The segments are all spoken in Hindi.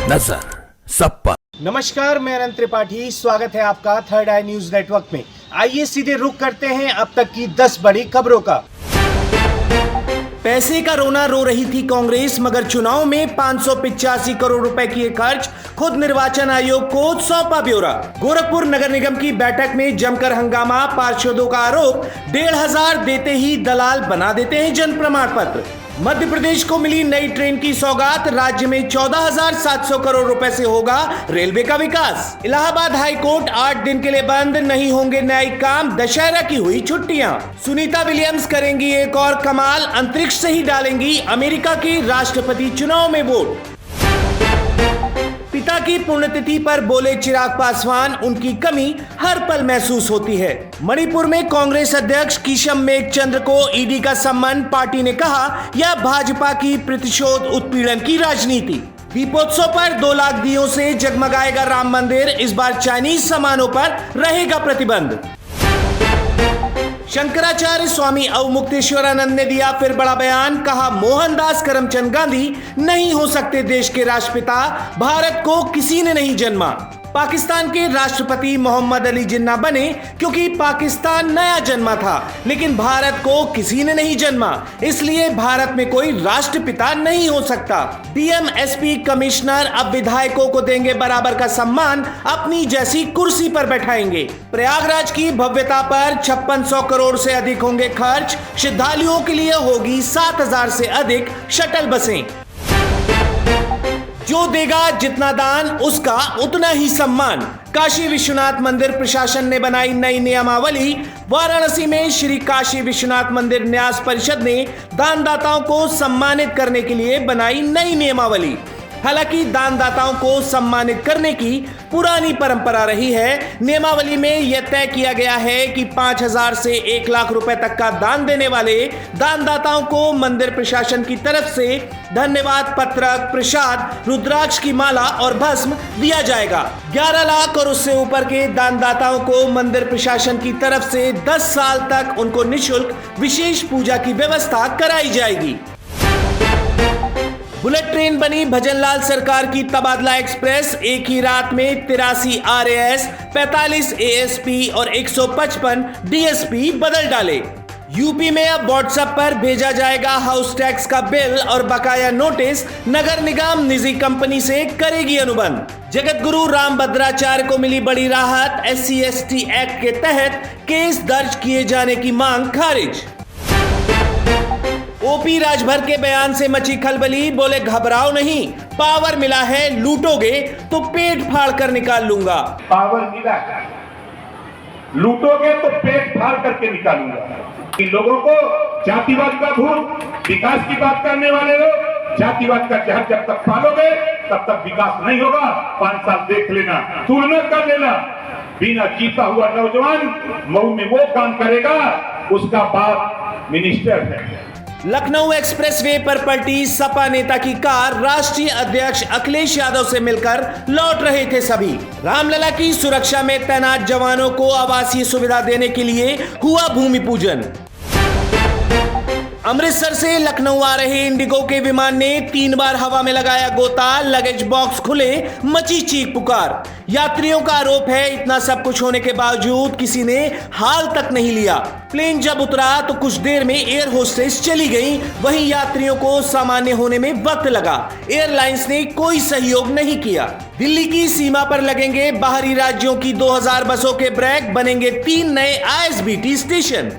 नजर सब पर। नमस्कार, मैं अनंत त्रिपाठी, स्वागत है आपका थर्ड आई न्यूज नेटवर्क में। आइए सीधे रुख करते हैं अब तक की 10 बड़ी खबरों का। पैसे का रोना रो रही थी कांग्रेस, मगर चुनाव में 585 करोड़ रुपए किए खर्च, खुद निर्वाचन आयोग को सौंपा ब्यौरा। गोरखपुर नगर निगम की बैठक में जमकर हंगामा, पार्षदों का आरोप 1,500 देते ही दलाल बना देते हैं जन प्रमाण पत्र। मध्य प्रदेश को मिली नई ट्रेन की सौगात, राज्य में 14,700 करोड़ रुपए से होगा रेलवे का विकास। इलाहाबाद हाई कोर्ट 8 दिन के लिए बंद, नहीं होंगे न्यायिक काम, दशहरा की हुई छुट्टियां। सुनीता विलियम्स करेंगी एक और कमाल, अंतरिक्ष से ही डालेंगी अमेरिका की राष्ट्रपति चुनाव में वोट। पिता की पुण्यतिथि पर बोले चिराग पासवान, उनकी कमी हर पल महसूस होती है। मणिपुर में कांग्रेस अध्यक्ष किशम मेघचंद्र को ईडी का सम्मान, पार्टी ने कहा यह भाजपा की प्रतिशोध उत्पीड़न की राजनीति। दीपोत्सव पर 2 लाख दियों से जगमगाएगा राम मंदिर, इस बार चाइनीज सामानों पर रहेगा प्रतिबंध। शंकराचार्य स्वामी अवमुक्तेश्वरानंद ने दिया फिर बड़ा बयान, कहा मोहनदास करमचंद गांधी नहीं हो सकते देश के राष्ट्रपिता, भारत को किसी ने नहीं जन्मा। पाकिस्तान के राष्ट्रपति मोहम्मद अली जिन्ना बने क्योंकि पाकिस्तान नया जन्मा था, लेकिन भारत को किसी ने नहीं जन्मा, इसलिए भारत में कोई राष्ट्रपिता नहीं हो सकता। डीएम, एसपी, कमिश्नर अब विधायकों को देंगे बराबर का सम्मान, अपनी जैसी कुर्सी पर बैठाएंगे। प्रयागराज की भव्यता पर 5600 करोड़ से अधिक होंगे खर्च, श्रद्धालुओं के लिए होगी 7,000 से अधिक शटल बसें। जो देगा जितना दान, उसका उतना ही सम्मान। काशी विश्वनाथ मंदिर प्रशासन ने बनाई नई नियमावली, वाराणसी में श्री काशी विश्वनाथ मंदिर न्यास परिषद ने दानदाताओं को सम्मानित करने के लिए बनाई नई नियमावली। हालांकि दानदाताओं को सम्मानित करने की पुरानी परंपरा रही है। नियमावली में यह तय किया गया है कि 5,000 से 1 लाख रुपए तक का दान देने वाले दानदाताओं को मंदिर प्रशासन की तरफ से धन्यवाद पत्रक, प्रसाद, रुद्राक्ष की माला और भस्म दिया जाएगा। 11 लाख और उससे ऊपर के दानदाताओं को मंदिर प्रशासन की तरफ से 10 साल तक उनको निःशुल्क विशेष पूजा की व्यवस्था कराई जाएगी। बुलेट ट्रेन बनी भजनलाल सरकार की तबादला एक्सप्रेस, एक ही रात में 83 RAS, 45 ASP और 155 DSP बदल डाले। यूपी में अब व्हाट्सएप पर भेजा जाएगा हाउस टैक्स का बिल और बकाया नोटिस, नगर निगम निजी कंपनी से करेगी अनुबंध। जगत गुरु रामभद्राचार्य को मिली बड़ी राहत, SC/ST एक्ट के तहत केस दर्ज किए जाने की मांग खारिज। ओपी राजभर के बयान से मची खलबली, बोले घबराओ नहीं, पावर मिला है, लूटोगे तो पेट फाड़ कर निकाल लूंगा। पावर मिला है, लूटोगे तो पेट फाड़ करके निकालूंगा। इन लोगों को जातिवाद का भूत, विकास की बात करने वाले लोग, जातिवाद का जहर जब तक पालोगे तब तक विकास नहीं होगा। 5 साल देख लेना, तुलना कर लेना। बिना जीता हुआ नौजवान मऊ में वो काम करेगा, उसका बाप मिनिस्टर है। लखनऊ एक्सप्रेसवे पर पलटी सपा नेता की कार, राष्ट्रीय अध्यक्ष अखिलेश यादव से मिलकर लौट रहे थे सभी। रामलला की सुरक्षा में तैनात जवानों को आवासीय सुविधा देने के लिए हुआ भूमि पूजन। अमृतसर से लखनऊ आ रहे इंडिगो के विमान ने 3 बार हवा में लगाया गोता, लगेज बॉक्स खुले, मची चीख पुकार। यात्रियों का आरोप है इतना सब कुछ होने के बावजूद किसी ने हाल तक नहीं लिया। प्लेन जब उतरा तो कुछ देर में एयर होस्टेस चली गई, वहीं यात्रियों को सामान्य होने में वक्त लगा। एयरलाइंस ने कोई सहयोग नहीं किया। दिल्ली की सीमा पर लगेंगे बाहरी राज्यों की 2000 बसों के ब्रेक, बनेंगे 3 नए ISBT स्टेशन।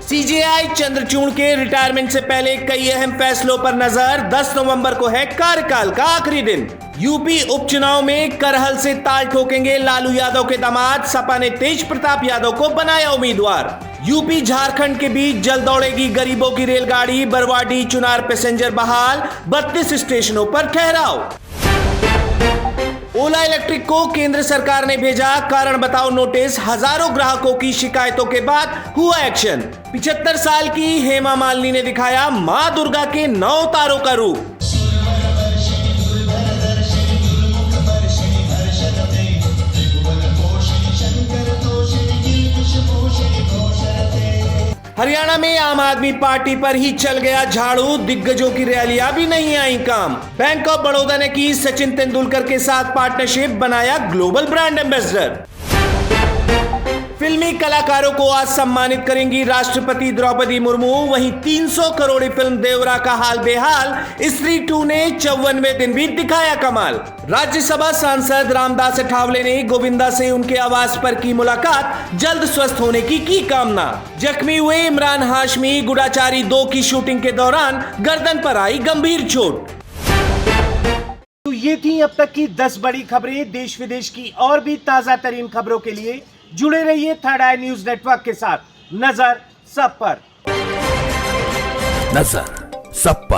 CJI चंद्रचूड़ के रिटायरमेंट से पहले कई अहम फैसलों पर नजर, 10 नवंबर को है कार्यकाल का आखिरी दिन। यूपी उपचुनाव में करहल से ताल ठोकेंगे लालू यादव के दामाद, सपा ने तेज प्रताप यादव को बनाया उम्मीदवार। यूपी झारखंड के बीच जल्द दौड़ेगी गरीबों की रेलगाड़ी, बरवाडी चुनार पैसेंजर बहाल, 32 स्टेशनों पर ठहराव। ओला इलेक्ट्रिक को केंद्र सरकार ने भेजा कारण बताओ नोटिस, हजारों ग्राहकों की शिकायतों के बाद हुआ एक्शन। 75 साल की हेमा मालिनी ने दिखाया मां दुर्गा के 9 तारों का रूप। हरियाणा में आम आदमी पार्टी पर ही चल गया झाड़ू, दिग्गजों की रैलियां भी नहीं आई काम। बैंक ऑफ बड़ौदा ने की सचिन तेंदुलकर के साथ पार्टनरशिप, बनाया ग्लोबल ब्रांड एम्बेसडर। फिल्मी कलाकारों को आज सम्मानित करेंगी राष्ट्रपति द्रौपदी मुर्मू। वहीं 300 करोड़ी फिल्म देवरा का हाल बेहाल, स्त्री 2 ने 54वें दिन भी दिखाया कमाल। राज्यसभा सांसद रामदास अठावले ने गोविंदा से उनके आवास पर की मुलाकात, जल्द स्वस्थ होने की कामना। जख्मी हुए इमरान हाशमी, गुडाचारी 2 की शूटिंग के दौरान गर्दन पर आई गंभीर चोट। तो ये थी अब तक की 10 बड़ी खबरें। देश विदेश की और भी ताजा तरीन खबरों के लिए जुड़े रहिए थर्ड आई न्यूज नेटवर्क के साथ। नजर सब पर। नजर सब पर।